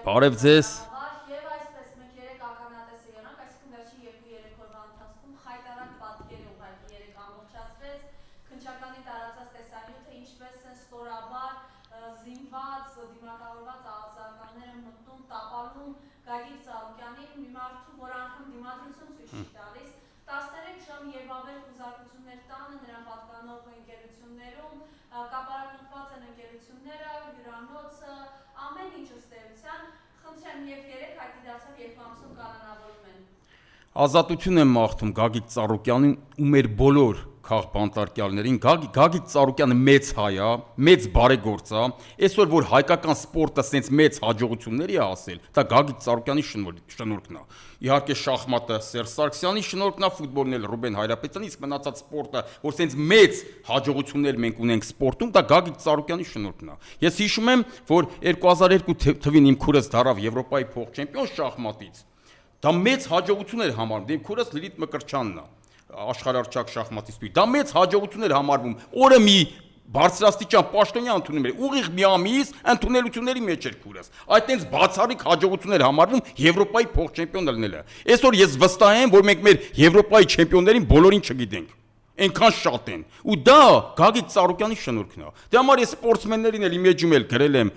Բարև ձեզ։ Եվ այսպես մենք երեք ականատեսը եղանք, այսինքն վերջին 2-3 օրվա ընթացքում խայտարակ պատկեր է ուղղակի երեք ամբողջացրեց քննչականի տարածած տեսանյութը, ինչպես են ստորաբար զինված, դիմակավորված աղազարկանները մտնում, տապալում Գագիկ Ծառուկյանին, մի մարդու, որ անգամ դիմադրություն ցույց չի տալիս, 13 ժամ եւ ավել խուզարկություններ տանը, նրան պատկանող ընկերություններում, կապարակնքված են ընկերությունները, հյուրանոցը, ամեն ինչ ըստ էության, խնդրեմ եւ 3 հայտի դարձավ երկու ամսում կանոնավորում են։ Ազատություն եմ մաղթում Գագիկ Ծառուկյանին ու մեր բոլոր քաղբանտարկյալներին։ Գագիկ Ծառուկյանը մեծ հայ է, մեծ բարեգործ է։ Այսօր որ հայկական սպորտը սենց մեծ հաջողությունների է հասել, դա Գագիկ Ծառուկյանի շնորհքն է։ Իհարկե շախմատը Սերժ Սարգսյանի շնորհքն է, ֆուտբոլն էլ Ռուբեն Հայրապետյանի, իսկ մնացած սպորտը, որ սենց մեծ հաջողություններ մենք ունենք սպորտում, դա Գագիկ Ծառուկյանի շնորհքն է։ Ես հիշում եմ, որ 2002 թվին իմ քուրս դարավ Եվրոպայի փոխ-չեմպիոն շախմատից։ Դա մեծ հաջողություն էր համարվում, իմ քուրս Լիլիթ Մկրտչյանն է, աշխարհարչակ շախմատիստի։ Դա մեծ հաջողություն էր համարվում։ Օրը մի բարձրաստիճան պաշտոնյա ընդունում էր, ուղիղ մի ամիս ընդունելությունների մեջ էր քուրս։ Այդ տենց բացառիկ հաջողություն էր համարվում Եվրոպայի փոխ-չեմպիոն լինելը։ Այսօր ես վստահ եմ, որ մենք մեր Եվրոպայի չեմպիոններին բոլորին չգիտենք։ Այնքան շատ են։ Ու դա Գագիկ Ծառուկյանի շնորհքն է։ Դե համար ես սպորտսմեններին էլ իմեջում էլ գրել եմ,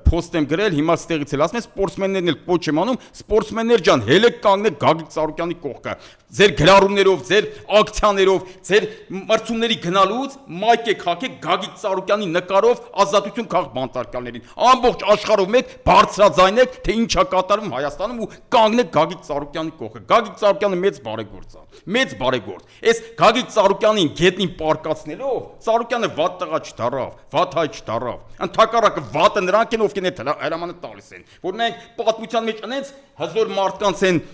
post եմ գրել, հիմա ստեղից էլ ասում եմ, սպորտսմեններն էլ կոչ եմ անում, սպորտսմեններ ջան, հելեք կանգնեք Գագիկ Ծառուկյանի կողքը։ Ձեր գրառումներով, ձեր ակցիաներով, ձեր մրցումների գնալուց մայք հագեք Գագիկ Ծառուկյանի նկարով ազատություն քաղբանտարկյալներին։ Ամբողջ աշխարհով մեկ բարձրաձայնեք, թե ինչ է կատարվում Հայաստանում ու կանգնեք Գագիկ Ծառուկյանի կողքը։ Գագիկ Ծառուկյանը մեծ բարեգործ է։ Մեծ բարեգործ։ Այս Գագիկ Ծառուկյանին գետնին պարկացնելով, Ծառուկյանը վատ տղա չդարավ, վատ հայ չդարավ։ Ընդհակառակը վատը նրանք են, ովքեր այդ հրամանը տալիս են, որ նայեք պատմության մեջ անենց հզոր մարդկանց են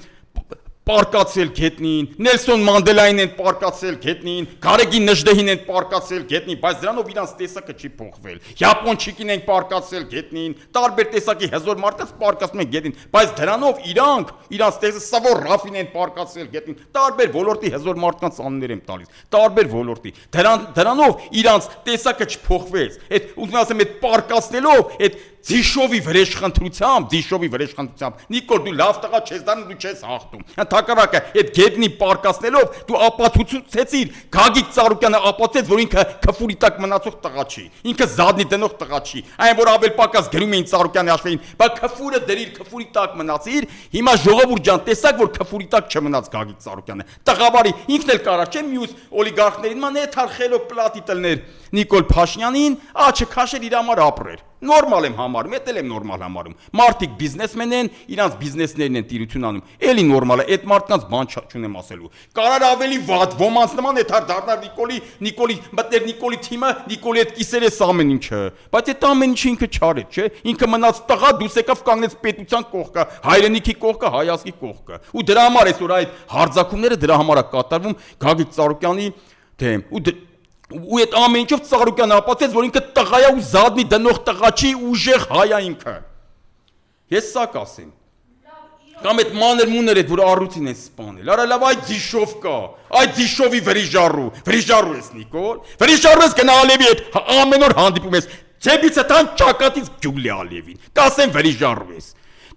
պարկացել գետնին, Նելսոն Մանդելային են պարկացել գետնին, Գարեգին Նժդեհին են պարկացել գետնին, բայց դրանով իրանց տեսակը չի փոխվել։ Յապոնչիկին են պարկացել գետնին, տարբեր տեսակի հզոր մարդկանց պարկացնում են գետնին, բայց դրանով իրանց տեսը Սավոր Ռաֆին են պարկացել գետնին, տարբեր ոլորտի հզոր մարդկանց անուններ եմ տալիս, տարբեր ոլորտի։ Դրանով իրանց տեսակը չփոխվեց։ Այդ ուզում ասեմ, այդ պարկացնելով, այդ Ձիշովի վրեժխնդրությամբ Նիկոլ դու լավ տղա չես դառնում, դու չես հաղթում։ Ընդհակառակը այդ գետնի պարկացնելով դու ապացուցեցիր Գագիկ Ծառուկյանը ապացուցեց, որ ինքը քֆուրի տակ մնացող տղա չի, ինքը զադնի դնող տղա չի, այն որ ավել պակաս գրում էին Ծառուկյանի հաշվին, բայց քֆուրը դրիր, քֆուրի տակ մնացիր, հիմա ժողովուրդ ջան տեսակ որ քֆուրի տակ չմնաց Գագիկ Ծառուկյանը։ Տղավարի ինքն էլ կարա չէ մյուս օլիգարխներին ման էթար խելոք պլատի տլներ Նիկոլ Փաշինյանին, չքաշեր իր համար ապրեր։ Նորմալ եմ համարում, էդ էլ եմ նորմալ համարում։ Մարդիկ բիզնեսմեն են, իրանց բիզնեսներն են տիրություն անում։ Էլի նորմալ է, այդ մարդկանց բան չունեմ ասելու։ Կարար ավելի վատ, ոմանց նման էթար դառնար Նիկոլի մտներ Նիկոլի թիմը, Նիկոլի այդ կիսերես ամեն ինչը։ Բայց այդ ամեն ինչը ինքը չարեց, չէ։ Ինքը մնաց տղա, դուս եկավ կանգնեց պետության կողքը, հայրենիքի կողքը, հայազգի կողքը։ Ու դրա համար այսօր այդ հարձակումները դրա համար է կատարվում Գագիկ Ծառուկյանի դեմ։ Ու այդ ամեն ինչով Ծառուկյանը ապացուցեց, որ ինքը տղա է ու զադնի դնող տղա չի, ուժեղ հայ է ինքը։ Ես սա կասեմ։ Կամ այդ մանր մուներ այդ որ առուցին են սպանել։ Արա լավ այդ Ձիշով կա։ Այդ Ձիշովի վրիժարու ես Նիկոլ։ Վրիժարու ես գնա Ալևի հետ ամեն օր հանդիպում ես։ Ձեբից տան ճակատից Գյուլի Ալևին։ Կասեմ վրիժարու ես։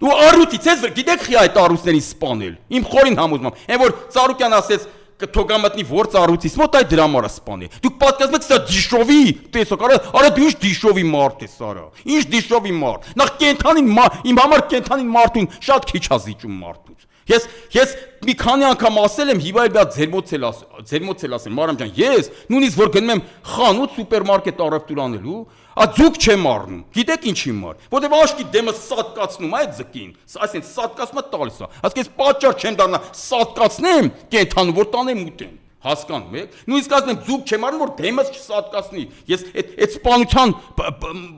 Դու առուտից ես որ գիտեք խի այդ առուցներին սպանել։ Իմ խորին համոզմամբ։ Այն որ Ծառուկյան ասեց թոգամտնի որ ծառուցից մոտ այդ դրա համար սպանի։ Դուք պատկասում եք սա Դիշովի, տեսեք, արա դու ինչ Դիշովի մարդ ես, արա։ Ինչ Դիշովի մարդ։ Նախ կենթանին իմ համար կենթանին մարդուն շատ քիչ է զիջում մարդուց։ Ես մի քանի անգամ ասել եմ, հիմա էլ դա ձերմոցել ասեմ, Մարամ ջան, ես նույնիսկ որ գնում եմ խանութ սուպերմարկետ առևտուր անելու, ձուկ չեմ առնում։ Գիտեք ինչի համար, որտեվ աշկի դեմը սատկացնում այդ ձկին, այսինքն սատկացումը տալիս է։ Ասես ես պատճառ չեմ դառնա սատկացնեմ կենթանու, որ տանեմ ուտեմ։ Հասկանում եք։ Նույնիսկ ասեմ ձուկ չեմ առնում, որ դեմս չսատկացնի։ Ես այդ սպանության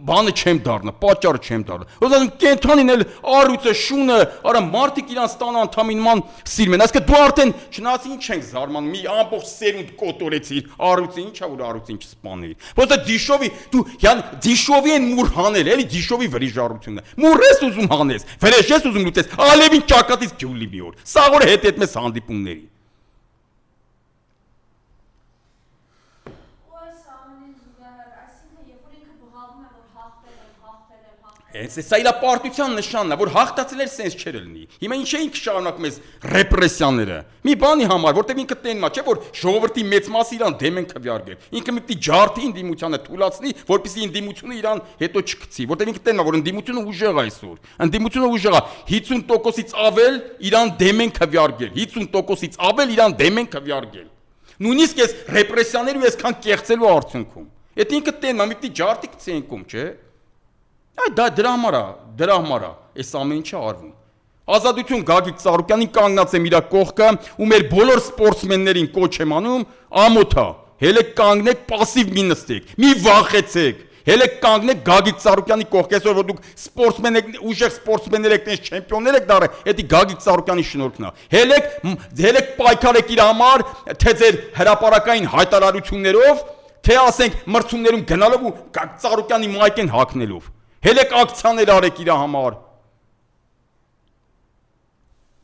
բանը չեմ դառնա, պատճառը չեմ դառնա։ Ոնց ասեմ կենթանին էլ առյուծը, շունը, արա մարդիկ իրանց տան անդամին ման սիրում են։ Այսինքն դու արդեն չնայած ինչ ենք զարմանում, մի ամբողջ սերունդ կոտորեցիր, առյուծը ինչա որ առյուծին չսպաների։ Ոնց է Դիշովի են մուր հանել, էլի Դիշովի վրիժառությունը։ Մուր ես ուզում հանես, վրեժ ես ուզում լուծես, Ալևին ճակատից Գյուլի մի օր։ Սա որ հետ մեզ հանդիպումների։ Սա իր պարտության նշանն է, որ հաղթածել էր սենց չէր լինի։ Հիմա ինչ էին շարունակում այս ռեպրեսիաները։ Մի բանի համար, որտեղ ինքը տենմա չէ, որ ժողովրդի մեծ մասը իրան դեմ են քվյարկել։ Ինքը մի պիտի ջարդի ինդիմությանը թույլատնի, որպեսզի ինդիմությունը իրան հետո չգցի, որտեղ ինքը տենմա, որ ինդիմությունը ուժեղ է այսօր։ Ինդիմությունը ուժեղ է, 50%-ից ավել իրան դեմ են քվյարկել, 50%-ից ավել իրան դեմ են քվյարկել։ Նույնիսկ այս ռեպրեսիաները ու այսքան կեղծելու արդյունքում։ Այդ ինքը տենմա, մի պիտի ջարդի գցի ենքում, չէ։ Այ դա դրա համար է, այս ամեն ինչը արվում։ Ազատություն Գագիկ Ծառուկյանին կանգնած եմ իր կողքը ու մեր բոլոր սպորտսմեններին կոչ եմ անում, ամոթա, հելեք կանգնեք, պասիվ մի նստեք, մի վախեցեք, հելեք կանգնեք Գագիկ Ծառուկյանի կողքը, այսօր որ դուք սպորտսմեն եք, ուժեղ սպորտսմեններ եք, տես չեմպիոններ եք դառը, դա Գագիկ Ծառուկյանի շնորհքն է։ Հելեք պայքարեք իր համար, թե ձեր հրապարակային հայտարարություններով, թե ասենք մրցումներում գնալով ու Ծառուկյանի մայքեն հագնելով։ Հելեք ակցիաներ արեք իր համար։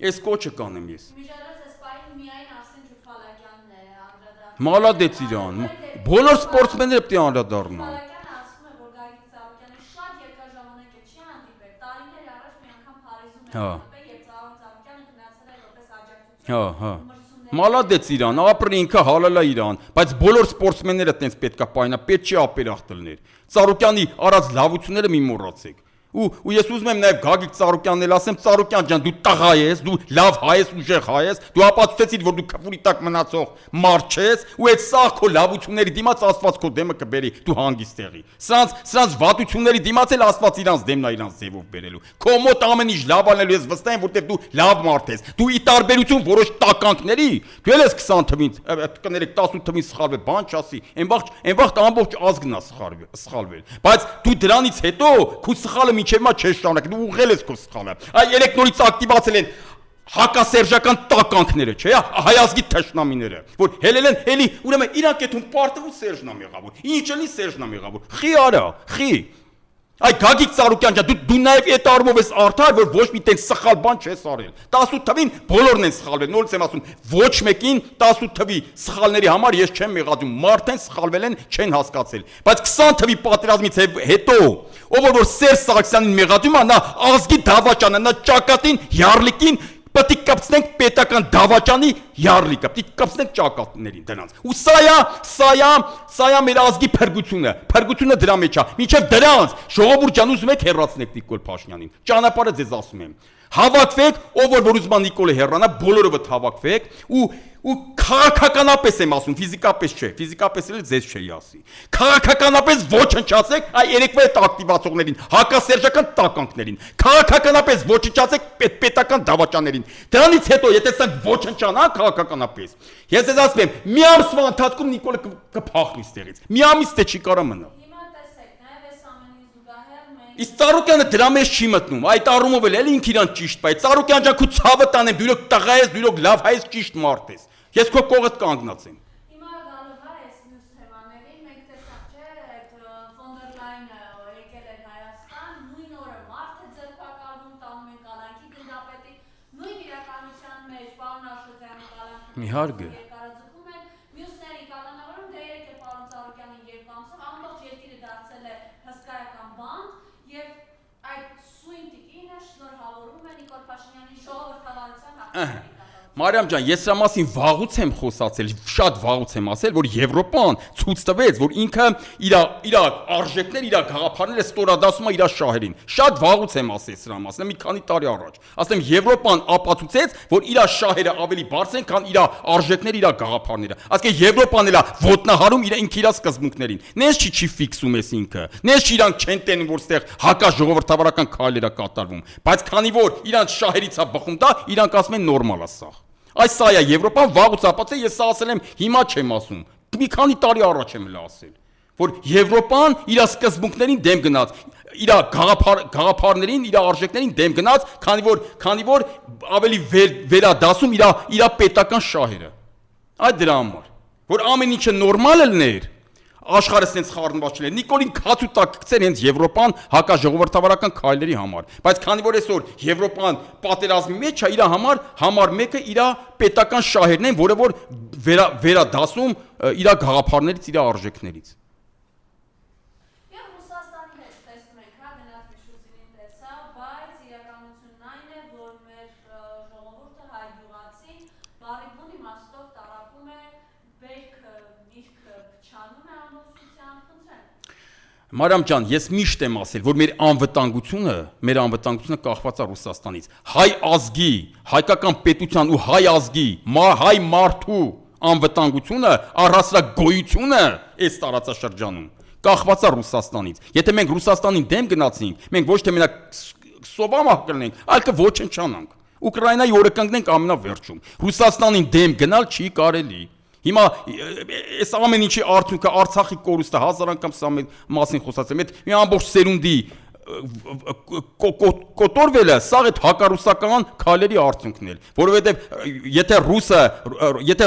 Ես կոչը կանեմ ես։ Միջազգային ասպարին միայն Արսեն Ջուֆալակյանն է անդրադառնում։ Մալադեց իրան։ Բոլոր սպորտսմենները պետք է անդրադառնան։ Ջուֆալակյանը ասում է, որ Գագիկ Ծառուկյանը շատ երկար ժամանակ է չի հանդիպել։ Տարիներ առաջ մի անգամ Փարիզում է հանդիպել, երբ Ծառուկյանը գնացել էր որպես աջակցություն։ Մալադեց իրան, ապրի ինքը հալալա իրան, բայց բոլոր սպորտսմենները տենց պետք է պայնա, պետք չի ապերախտ լիներ։ Ծառուկյանի արած լավությունները մի մոռացեք։ Ու ես ուզում եմ նաև Գագիկ Ծառուկյանն էլ ասեմ, Ծառուկյան ջան, դու տղա ես, դու լավ հայ ես, ուժեղ հայ ես, դու ապացուցեցիր, որ դու քֆուրի տակ մնացող մարդ ես, ու այդ սաղ քո լավությունների դիմաց Աստված քո դեմը կբերի, դու հանգիստ եղի։ Սրանց վատությունների դիմաց էլ Աստված իրանց դեմն է իրանց ձևով բերելու։ Քո մոտ ամեն ինչ լավ անելու ես վստահ եմ, որտեղ դու լավ մարդ ես։ Դու ի տարբերություն որոշ տականքների, դու էլ ես 20 թվին, կներեք 18 թվին սխալվել, բան չասի, այն վաղ ամբողջ ազգն է սխալվել։ Բայց դու դրանից հետո քո սխալը մինչև մա չես շարունակել, դու ուղղել ես քո սխալը։ Այ երեք նորից ակտիվացել են հակասերժական տականքները, չէ՞, հայազգի թշնամիները, որ հելել են էլի, ուրեմն իրանք այդում պարտվու Սերժն է մեղավոր։ Ինչ էլի Սերժն է մեղավոր։ Խի արա, խի։ Այ Գագիկ Ծառուկյան ջան, դու նաև այդ առումով ես արդար, որ ոչ մի տենց սխալ բան չես արել։ 18 թվին բոլորն են սխալվել, նորից եմ ասում, ոչ մեկին 18 թվի սխալների համար ես չեմ մեղադրում, մարդեն սխալվել են, չեն հասկացել։ Բայց 20 թվի պատերազմից հետո, ով որ Սերժ Սարգսյանին մեղադրում է, նա ազգի դավաճանը, նա ճակատին, յառլիկին պետք է կապցնենք պետական դավաճանի յառլիկը, պետք է կապցնենք ճակատներին դրանց։ Ու սա մեր ազգի փրկությունը դրա մեջ է։ Մինչև դրանց ժողովուրդ ջան ուզում եք հեռացնեք Նիկոլ Փաշինյանին։ Ճանապարհը ձեզ ասում եմ։ Հավաքվեք, ով որ ուզում է Նիկոլը հեռանա, բոլորովդ հավաքվեք ու քաղաքականապես եմ ասում, ֆիզիկապես չէ, ֆիզիկապես էլ ձեզ չէի ասի։ Քաղաքականապես ոչնչացեք այ երեկվա այդ ակտիվացողներին, հակասերժական տականքներին։ Քաղաքականապես ոչնչացեք պետական դավաճաներին։ Դրանից հետո, եթե սա ոչնչանա քաղաքականապես, ես ձեզ ասում եմ, մի ամսվա ընթացքում Նիկոլը կփախնի ստեղից։ Մի ամիս դե չի կարա մնա։ Իսկ Ծառուկյանը դրա մեջ չի մտնում, այդ առումով էլ ինքը իրան ճիշտ πάει։ Ծառուկյան ջան, քո ցավը տանեմ, դու իրոք տղա ես, դու իրոք լավ հայ ես, ճիշտ մարդ ես։ Ես քո կողքդ կանգնած եմ։ Հիմա գալով է այս մյուս թեմաներին, մենք տեսանք, չէ, այդ ֆոն դեր Լայնը եկել էր Հայաստան, նույն օրը մարդ է ձերբակալվում, տանում են կալանքի գնդապետի, նույն իրականության մեջ պարոն Աշոտյանը կալանքի Իհարկե։ երկարաձգում են, մյուսներին կալանավորում, դե երեք է պարոն Ծառուկյանի երկու ամսով, ամբողջ երկիրը դարձել է հսկայական բանդ, եւ այդ սույն տիկինը շնորհավորում է Նիկոլ Փաշինյանի ժողովրդավարության հաղթանակի։ Մարիամ ջան, ես սա մասին վաղուց եմ խոսացել, շատ վաղուց եմ ասել, որ Եվրոպան ցույց տվեց, որ ինքը իր արժեքներ, իր գաղափարները ստորադասում է իր շահերին։ Շատ վաղուց եմ ասել սրա մասին, մի քանի տարի առաջ։ Ասեմ Եվրոպան ապացուցեց, որ իր շահերը ավելի բարձր են, քան իր արժեքները, իր գաղափարները։ Ասկե Եվրոպան էլա ոտնահարում ինքը իր սկզբունքներին։ Նենց չի ֆիքսում էս ինքը։ Նենց իրանք չեն տենում, որ ստեղ հակաժողովրդավարական քայլեր է կատարվում։ Բայց քանի որ իրանք շահերից է բխում դա, իրանք ասում են նորմալ է սա։ Այս սա է Եվրոպան վաղուց ապացուցել, ես սա ասել եմ, հիմա չեմ ասում։ Մի քանի տարի առաջ եմ ասել, որ Եվրոպան իր սկզբունքներին դեմ գնաց, իր գաղափարներին, իր արժեքներին դեմ գնաց, քանի որ ավելի վերադասում իր պետական շահերը։ Այդ դրա համար, որ ամեն ինչը նորմալ լիներ, աշխարհը sense խառնված չլիներ։ Նիկոլին քացու տակ գցեր հենց Եվրոպան հակաժողովրդավարական քայլերի համար։ Բայց քանի որ այսօր Եվրոպան պատերազմի մեջ է, իր համար մեկը իր պետական շահերն են, որը որ վերադասում իր գաղափարներից, իր արժեքներից։ Եվ Ռուսաստանի հետ տեսնում ենք, հա, գնաց Միշուզինին Մարամ ջան, ես միշտ եմ ասել, որ մեր անվտանգությունը կախված է Ռուսաստանից։ Հայ ազգի, հայկական պետության ու հայ ազգի, հայ մարդու անվտանգությունը, առհասարակ գոյությունը այս տարածաշրջանում կախված է Ռուսաստանից։ Եթե մենք Ռուսաստանին դեմ գնացինք, մենք ոչ թե մենակ սովամա կլինենք, այլ կոչնչանանք։ Ուկրաինայի օրը կանգնենք ամենավերջում։ Ռուսաստանին դեմ գնալ չի կարելի։ Հիմա այս ամեն ինչի արդյունքը Արցախի կորուստը 1000 անգամ սա մասին խոսացեմ, այդ մի ամբողջ սերունդի կոտորվելը, սա այդ հակառուսական քայլերի արդյունքն էր, որովհետև եթե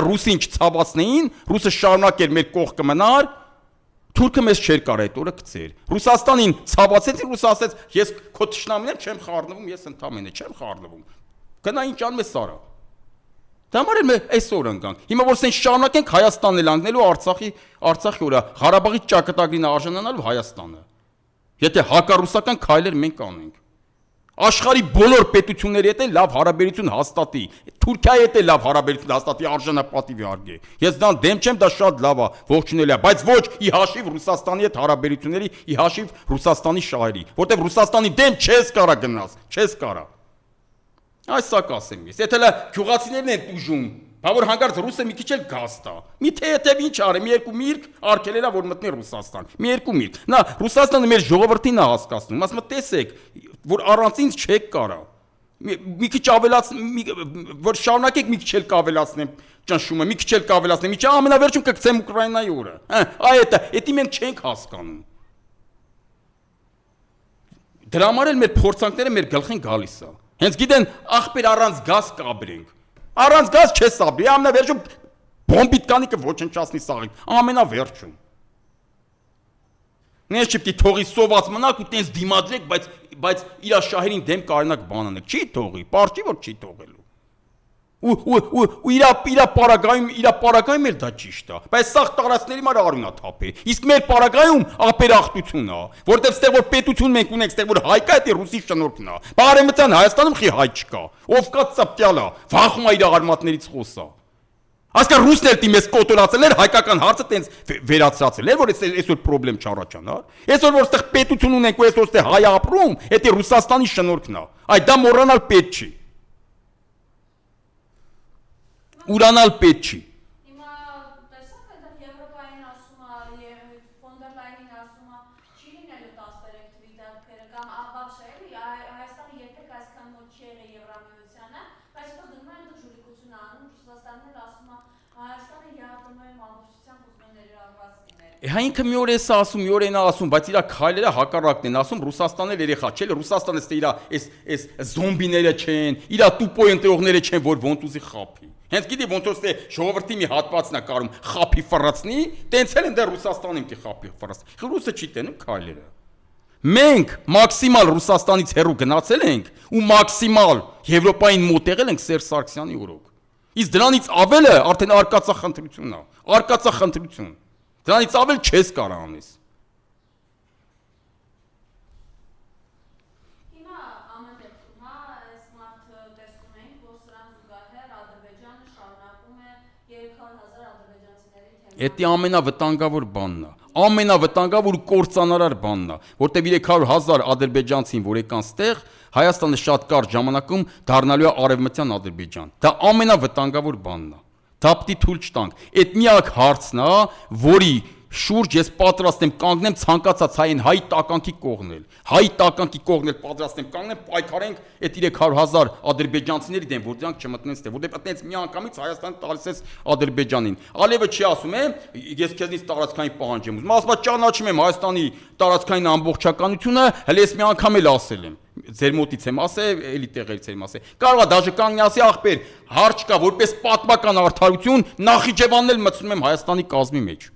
ռուսին չցավացնեին, ռուսը շարունակեր մեր կողքը մնար, թուրքը մեզ չէր կարող այդ օրը գցեր։ Ռուսաստանին ցավացեցին, ռուսը ասեց, ես քո թշնամին եմ, չեմ խառնվում, ես ընդամենը չեմ խառնվում։ Գնա ինչ անում ես Սարա։ Դա համար էլ մենք այսօր ընկանք։ Հիմա որ սեն շարունակենք Հայաստանն էլ անգնելու Արցախի վրա, Ղարաբաղի ճակատագրին արժանանալու Հայաստանը։ Եթե հակառուսական քայլեր մենք անենք։ Աշխարհի բոլոր պետությունների հետ էլ լավ հարաբերություն հաստատի։ Թուրքիայի հետ էլ լավ հարաբերություն հաստատի, արժանապատիվ արգե։ Ես դրան դեմ չեմ, դա շատ լավ է, ողջունելի է, բայց ոչ ի հաշիվ Ռուսաստանի հետ հարաբերությունների, ի հաշիվ Ռուսաստանի շահերի, որտեղ Ռուսաստանի դեմ չես կարա գնաս, չես կարա։ Այս սա կասեմ ես, եթե լա գյուղացիներն են ուժում, բա որ հանկարծ ռուսը մի քիչ էլ գազ տա։ Մի թե ինչ արի, մի երկու միրգ արգելելա որ մտնի Ռուսաստան։ Մի երկու միրգ։ Նա Ռուսաստանը մեր ժողովրդին է հասկացնում, ասում է տեսեք, որ առանց ինձ չեք կարա։ Մի քիչ որ շարունակեք մի քիչ էլ կավելացնեմ ճնշումը, մի քիչ էլ կավելացնեմ, իջա ամենավերջում կգցեմ Ուկրաինայի օրը։ Այդ մենք չենք հասկանում։ Դրա համար էլ մեր փորձանքները մեր գլխին գալիս է։ Հենց գիտեն աղբեր առանց գազ կաբրենք։ Առանց գազ չես ապրի, ամենավերջում բոմբիտ կանի կոչնչացնի սաղին, ամենավերջում։ Նես չպետք է թողի սոված մնաք ու տենց դիմադրեք, բայց իր շահերին դեմ կարողանաք բան անեք։ Չի թողի, պարզի որ չի թողելու։ Ու իր պարագայում էլ դա ճիշտ է, բայց սաղ տարածքների մար արունա թափի։ Իսկ մեր պարագայում ապերախտություն է, որտեղ ստեղ որ պետություն մենք ունենք, ստեղ որ հայկա է ռուսի շնորհքն է։ Բարեմտյան Հայաստանում խի հայ չկա։ Ով կա ծպտյալա, վախում է իր արմատներից խոսա։ Ասկա ռուսն էլ դիմես կոտորացել էր, հայկական հարցը տենց վերացրացել էր, որ այսօր պրոբլեմ չառաջանար։ Այսօր որ ստեղ պետություն ունենք ու այսօր ստեղ հայ ապրում, դա Ռուսաստանի շնորհքն է։ Այդ դա մոռանալ պետք չի։ Ուրանալ պետք չի։ Հիմա տեսա՞ք այդ Եվրոպային ասում է, ֆոն դեր Լայնին ասում է, չի լինելու 13 թվի դեպքերը կամ աբաբշա էլի, Հայաստանը երբեք այսքան մոտ չի եղել Եվրամիությանը, բայց հետո գնում են դու ժուլիկություն անում, Ռուսաստանն էլ ասում է, Հայաստանը ԵԱՏՄ-ի ամբողջությամբ ուզում է ներառված լինել։ Հա ինքը մի օր էս ասում, մի օր այն ասում, բայց իր քայլերը հակառակն են ասում, Ռուսաստանն էլ երեխա չէ, Ռուսաստանը ստե իր այս զոմբիները չեն, իր տուպոյ ընտրողները չեն, որ ոնց ուզի խափի։ Հենց գիտի ոնց որ ստե ժողովրդի մի հատվածն է կարում խափի ֆռացնի, տենց էլ են դեռ Ռուսաստանում դի խափի ֆռացնի։ Ռուսը չի տենում քայլերը։ Մենք մաքսիմալ Ռուսաստանից հեռու գնացել ենք ու մաքսիմալ Եվրոպային մոտեղել ենք Սերժ Սարգսյանի օրոք։ Իսկ դրանից ավելը արդեն արկածախնդրությունն է, արկածախնդրություն։ Դրանից ավել չես կարող անես։ Հիմա ամեն դեպքում այս մարդը տեսնում ենք, որ սրան զուգահեռ Ադրբեջանը շարունակում է 300,000 ադրբեջանցիների թեման։ Դա ամենավտանգավոր բանն է, ամենավտանգավոր ու կործանարար բանն է, որտեղ 300,000 ադրբեջանցին, որ եկան ստեղ, Հայաստանը շատ կարճ ժամանակում դառնալու է արևմտյան Ադրբեջան։ Դա ամենավտանգավոր բանն է։ Դա պիտի թույլ չտանք։ Այդ միակ հարցն է, որի շուրջ ես պատրաստ եմ կանգնեմ ցանկացած հային հայ տականքի կողնել։ Հայ տականքի կողնել պատրաստ եմ կանգնեմ, պայքարենք այդ 300,000 ադրբեջանցիների դեմ, որ դրանք չմտնեն ստե, որտեղ այդպես միանգամից Հայաստանը տալիս է Ադրբեջանին։ Ալիևը չի ասում է, ես քեզնից տարածքային պահանջ եմ ուզում։ Ասում է ճանաչում եմ Հայաստանի տարածքային ամբողջականությունը, հələ ես մի անգամ էլ ասել եմ։ Ձեր մոտից եմ ասել, էլի տեղերից եմ ասել։ Կարող է դաժե կանգնի ասի ախպեր, հարց կա, որպես պատմական արդարություն Նախիջևանն էլ մտցնում եմ Հայաստանի կազմի մեջ։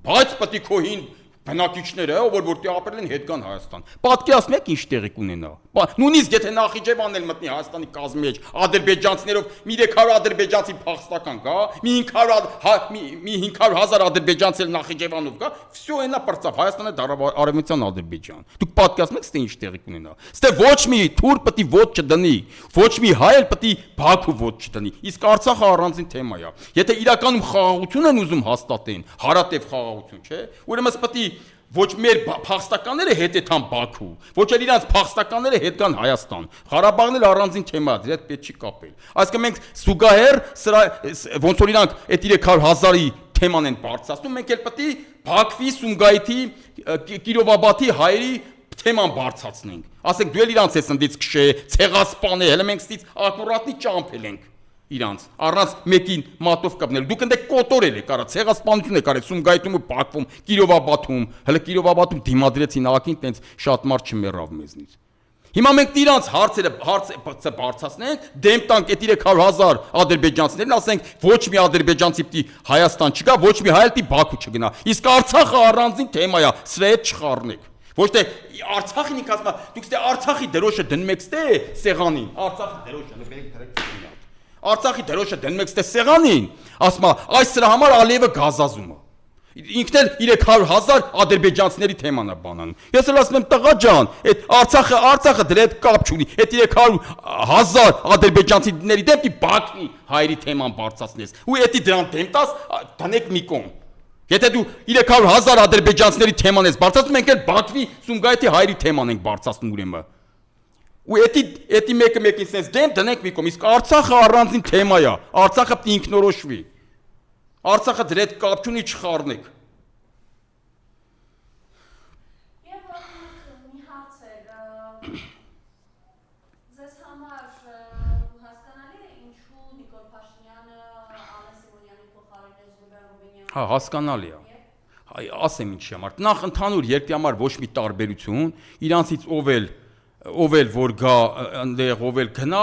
Բայց պետք է քո հին բնակիչները, որ որտեղ ապրել են, հետ գան Հայաստան։ Պատկերացնում եք ինչ տեղի կունենա։ Նույնիսկ եթե Նախիջևանն էլ մտնի Հայաստանի կազմի մեջ ադրբեջանցիներով, մի 300 ադրբեջանցի փախստական կա, մի 500,000 ադրբեջանցի էլ Նախիջևանով կա, всё այնա պրծավ Հայաստանը արևմտյան Ադրբեջան։ Դուք պատկերացնում եք, ստե ինչ տեղի կունենա։ Ստե ոչ մի թուր պետք է ոտ չդնի, ոչ մի հայ էլ պետք է Բաքու ոտ չդնի։ Իսկ Արցախը առանձին թեմա է։ Եթե իրականում խաղաղություն են ուզում հաստատեն, հարատև խաղաղություն, չէ՞, ուրեմն պետք է Ոչ մեր փախստականները հետեթան Բաքու, ոչ էլ իրանց փախստականները հետ կան Հայաստան։ Ղարաբաղն էլ առանձին թեմա է, դրա հետ պետք չի կապել։ Այսինքն մենք զուգահեռ սրա ոնց որ իրանք այդ 300,000-ի թեման են բարձրացնում, մենք էլ պետք է Բաքվի, Սումգայիթի, Կիրովաբադի հայերի թեման բարձրացնենք։ Ասենք դու էլ իրանց ես ընդից քշե, ցեղասպան է, հələ մենք ստից ակուրատնի ճամփել ենք իրանց առանց մեկին մատով կապնել դուք ընդ կոտորել եք արա ցեղասպանություն եք արել Սումգայիթում ու Բաքվում Կիրովաբադում հələ Կիրովաբադում դիմադրեցին աղաքին տենց շատ մարդ չմեռավ մեզնից հիմա մենք իրանց հարցը բարձրացնենք դեմ տանք այդ 300,000 ադրբեջանցիներին ասենք ոչ մի ադրբեջանցի պիտի Հայաստան չգա ոչ մի հայ պիտի Բաքու չգնա իսկ Արցախը առանձին թեմա է սրա հետ չխառնեք ոչ թե Արցախին ինք ասում դուք ստե Արցախի դրոշը դնում եք ստե սեղանին Արցախի դրոշը բերեք դրեք Արցախի դրոշը դնում եք ստե սեղանին, ասում այս սրա համար Ալիևը գազազում է։ Ինքն էլ 300,000 ադրբեջանցիների թեման է բանանում։ Ես էլ ասում եմ տղա ջան, այդ Արցախը դրա հետ կապ չունի։ Այդ 300,000 ադրբեջանցիների դեպի Բաքվի հայերի թեման բարձրացնես։ Ու էդի դրան դեմ տաս, դնեք մի կողմ։ Եթե դու 300,000 ադրբեջանցիների թեման ես բարձրացնում, մենք էլ Բաքվի Սումգայիթի հայերի թեման ենք բարձրացնում ուրեմն։ Ու էդի մեկը մեկին sense դեմ դնենք մի կողմ, իսկ Արցախը առանձին թեմա է, Արցախը պիտի ինքնորոշվի։ Արցախը դրա հետ կապ չունի չխառնեք։ Եվ մի հարց է, ձեզ համար հասկանալի է ինչու Նիկոլ Փաշինյանը Ալեն Սիմոնյանի փոխարինել Զուլիան Ռուբինյանը։ Հա, հասկանալի է։ Ասեմ ինչի համար։ Նախ ընդհանուր երկրի համար ոչ մի տարբերություն, իրանցից ով էլ որ գա այնտեղ ով էլ գնա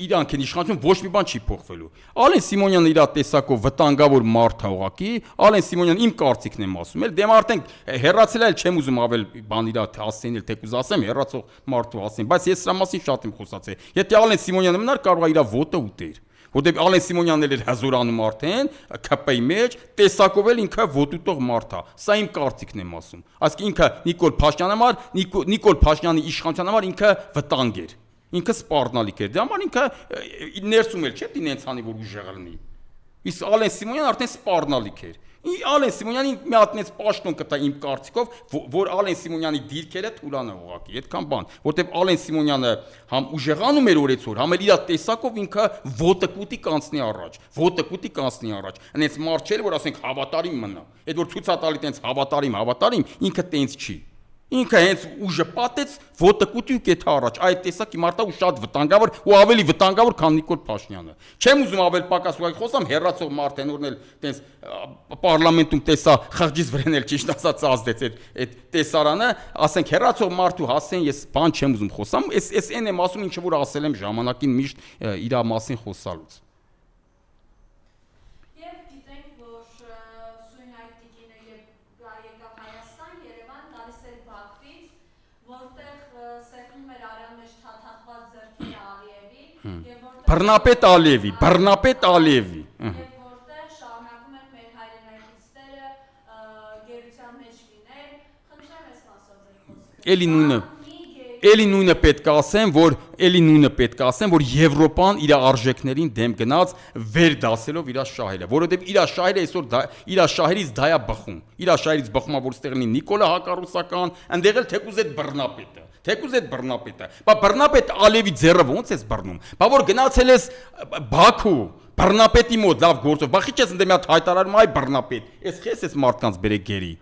իրանք են իշխանություն ոչ մի բան չի փոխվելու Ալեն Սիմոնյանը իր տեսակով վտանգավոր մարդ է ուղակի Ալեն Սիմոնյանը իմ կարծիքն եմ ասում էլ դեմ արդեն հերացել էլ չեմ ուզում ավել բան իր ասել թեկուզ ասեմ հերացող մարդու ասեմ բայց ես սրա մասին շատ եմ խոսացել եթե Ալեն Սիմոնյանը մնար կարող է իր ոտը ուտեր որտեղ Ալեն Սիմոնյանն էլ հազորանում արդեն ԿՊ-ի մեջ տեսակով էլ ինքը ոտուտող մարդ է սա իմ կարծիքն եմ ասում ասկի ինքը Նիկոլ Փաշինյանը համար Նիկոլ Փաշինյանի իշխանության համար ինքը վտանգ էր ինքը սպառնալիք էր դրա համար ինքը ներսում էլ չէ դինենց անի որ ուժեղ լինի իսկ Ալեն Սիմոնյանը արդեն սպառնալիք էր Ալեն Սիմոնյանին մի հատ նենց պաշտոն կտա իմ կարծիքով որ Ալեն Սիմոնյանի դիրքերը թուլանա ուղակի այդքան բան որտեվ Ալեն Սիմոնյանը համ ուժեղանում էր օրեցօր համ էլ իր տեսակով ինքը ոտը կուտի կանցնի առաջ այնց մարդ չէր որ ասենք հավատարիմ մնա այդ որ ցույցատալի տենց հավատարիմ ինքը տենց չի ինքը հենց ուժը պատեց ոտը կուտի ու կեթա առաջ այդ տեսակի մարդա ու շատ վտանգավոր ու ավելի վտանգավոր քան Նիկոլ Փաշինյանը չեմ ուզում ավել պակաս ուղղակի խոսամ հերացող մարդ են օրնել տենց պարլամենտում տեսա խղճից վրան էլ ճիշտ ասած ազդեց այդ տեսարանը ասենք հերացող մարդու հասեն ես բան չեմ ուզում խոսամ էս այն եմ ասում ինչը որ ասել եմ ժամանակին միշտ իր մասին խոսալուց Բռնապետ Ալիևի Եվ որտեղ շարունակում են մեր հայրենակիցները գերության մեջ լինել, խնդրեմ ես մասով Էլի նույնը պետք է ասեմ, որ Եվրոպան իր արժեքներին դեմ գնաց վեր դասելով իր շահերը, որովհետև իր շահերը այսօր իր շահերից դա է բխում։ Իր շահերից բխում է որ ստեղ լինի Նիկոլը հակառուսական, այնտեղ էլ թեկուզ այդ բռնապետը։ Բա բռնապետ Ալիևի ձեռը ո՞նց ես բռնում։ Բա որ գնացել ես Բաքու, բռնապետի մոտ լավ գործով, բա քիչ ես ընդ մի հատ հայտարարում այ բռնապետ։ Էս քեզ էս մարդկանց բերեք գերի։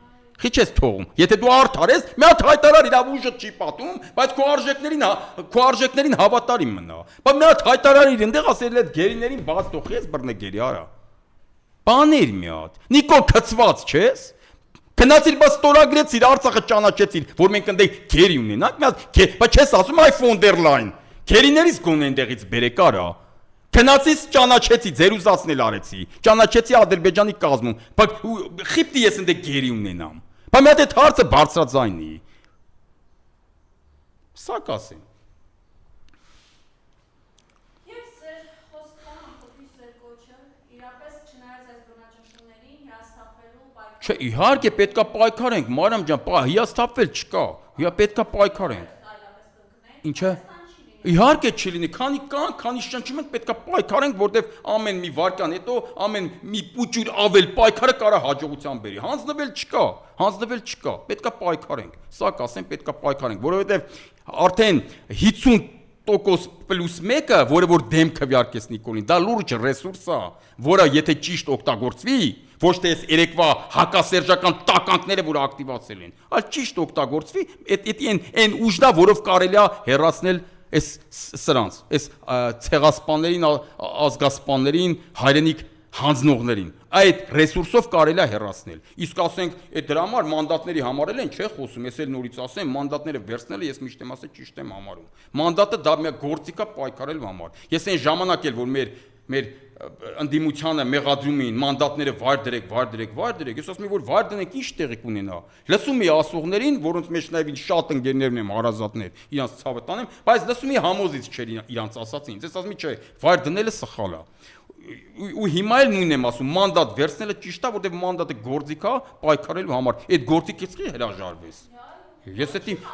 Քիչ ես թողում։ Եթե դու արդար ես, մի հատ հայտարար իր ուժը չի պատում, բայց քո արժեքներին հավատարիմ մնա։ Բա մի հատ հայտարար իր այնտեղ ասել այդ գերիներին բաց թող ես բռնե գերի, արա։ Բաներ մի հատ։ Նիկոլ քծված չես։ Գնացիր բա ստորագրեցիր Արցախը ճանաչեցիր, որ մենք այնտեղ գերի ունենանք, մի հատ, բա չես ասում այ ֆոն դեր լայն։ Գերիներից գոնե այնտեղից բերեք արա։ Գնացից ճանաչեցի, ձերուզացնել արեցի։ Ճանաչեցի Ադրբեջանի կազմում, բա խիպտի ես այնտեղ գերի ունենամ։ Բա մի հատ այդ հարցը բարձրաձայնի։ Սա կասեմ։ Եվ ձեր խոսքը ամփոփի ձեր կոչը, իրապես չնայած այս բնաճնշումներին հիասթափվելու պայքար։ Չէ, իհարկե պետքա պայքարենք, Մարիամ ջան, հիասթափվել չկա։ Պետքա պայքարենք։ Ինչը։ Իհարկե չի լինի, քանի կան, քանի շնչում ենք, պետք է պայքարենք, որտեվ ամեն մի վարքան հետո ամեն մի պուճուր ավել պայքարը կարա հաջողության բերի։ Հանձնվել չկա, պետք է պայքարենք։ Սա կասեմ, պետք է պայքարենք, որովհետեւ արդեն 50% պլյուս 1-ը, որը որ դեմ քվյարկես Նիկոլին, դա լուրջ ռեսուրս է, որը եթե ճիշտ օգտագործվի, ոչ թե այս երեկվա հակասերժական տականքները, որ ակտիվացել են, այլ ճիշտ օգտագործվի, այն ուժն է, որով կարելի է հեռացնել այս սրանց, այս ցեղասպաններին, ազգասպաններին, հայրենիք հանձնողներին, այդ ռեսուրսով կարելի է հեռացնել։ Իսկ ասենք, այդ դրա համար մանդատների համար են չէ խոսում, ես էլ նորից ասեմ, մանդատները վերցնելը ես միշտ եմ ասել ճիշտ եմ համարում։ Մանդատը դա մի գործիք է պայքարելու համար։ Ես այն ժամանակ էլ որ մեր ընդդիմությանը մեղադրում էին մանդատները վայր դրեք, ես ասում եմ որ վայր դնենք ինչ տեղի կունենա։ Լսում էի ասողներին, որոնց մեջ նաև շատ ընկերներն եմ հարազատներ, իրանց ցավը տանեմ, բայց լսում էի համոզից չէր իրանց ասածին։ Ես ասում եմ չէ, վայր դնելը սխալ է։ Ու հիմա էլ նույնն եմ ասում, մանդատ վերցնելը ճիշտ է, որտեղ մանդատը գործիք է պայքարելու համար։ Այդ գործիքից չի հրաժարվես։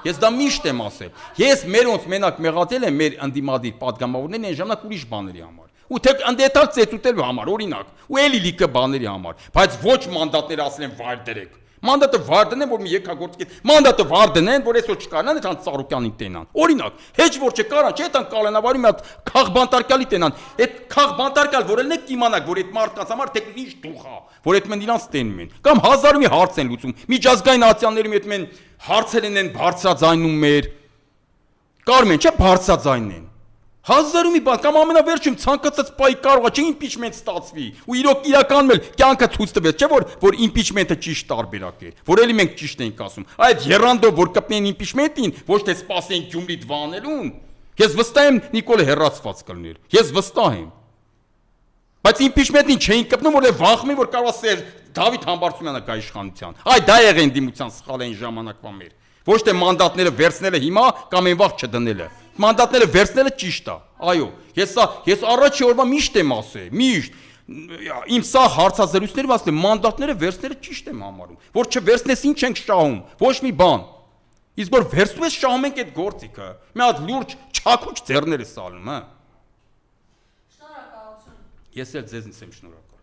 Ես դա միշտ եմ ասել։ Ես մերոնց մենակ մեղադրել եմ մեր ընդդիմադիր падգամավորներին այն ժամանակ ուրիշ բաների համար։ Ու թե անդետալ ծեծուտելու համար, օրինակ, ու էլի լիքը բաների համար, բայց ոչ մանդատները ասել են վայր դրեք։ Մանդատը վայր դնեն, որ մի եկագործի, մանդատը վայր դնեն, որ այսօր չկարանան, այդքան Ծառուկյանին տենան։ Օրինակ, հեչ որ չկարան, չէ՞ այդքան կալանավարի մի հատ քաղբանտարկյալի տենան։ Այդ քաղբանտարկյալ, որ ելնեք կիմանաք, որ այդ մարդկանց համար թեկուզ ինչ դուխ է, որ այդ մեն իրանց տենում են։ Կամ հազար մի հարց են լուծում։ Միջազգային ատյանների հետ մեն հարցեր են բարձրաձայնում մեր։ Կարմեն, չէ՞ բարձրաձայնեն։ Հազարու մի բան, կամ ամենավերջում ցանկացած պայի կարող է չէ իմպիչմենտ ստացվի, ու իրականում էլ կյանքը ցույց տվեց, չէ՞ որ իմպիչմենտը ճիշտ տարբերակ է, որ էլի մենք ճիշտ ենք ասում։ Այդ երանդով որ կպնեն իմպիչմենտին, ոչ թե սպասեն Գյումրիդ վանելուն, ես վստահ եմ Նիկոլը հեռացված կլներ։ Ես վստահ եմ։ Բայց իմպիչմենտին չէին կպնում, որտեղ վախում են, որ կարող է Դավիթ Համբարձումյանը գա իշխանության։ Այ դա եղել են դիմության սխալ այն ժամանակվա մեր։ Ոչ թե մանդատները վերցնելը հիմա կամ այն վաղ չդնելը։ Մանդատները վերցնելը ճիշտ է։ Այո, ես առաջի օրվա միշտ եմ ասել, միշտ իմ սա հարցազրույցներում ասել եմ, մանդատները վերցնելը ճիշտ եմ համարում, որ չվերցնես ինչ ենք շահում, ոչ մի բան։ Իսկ որ վերցնում ես շահում ենք այդ գործիքը։ Մի հատ լուրջ չակուճ ձեռներ ես ալում, հա։ Շնորհակալություն։ Ես էլ ձեզնից եմ շնորհակալ։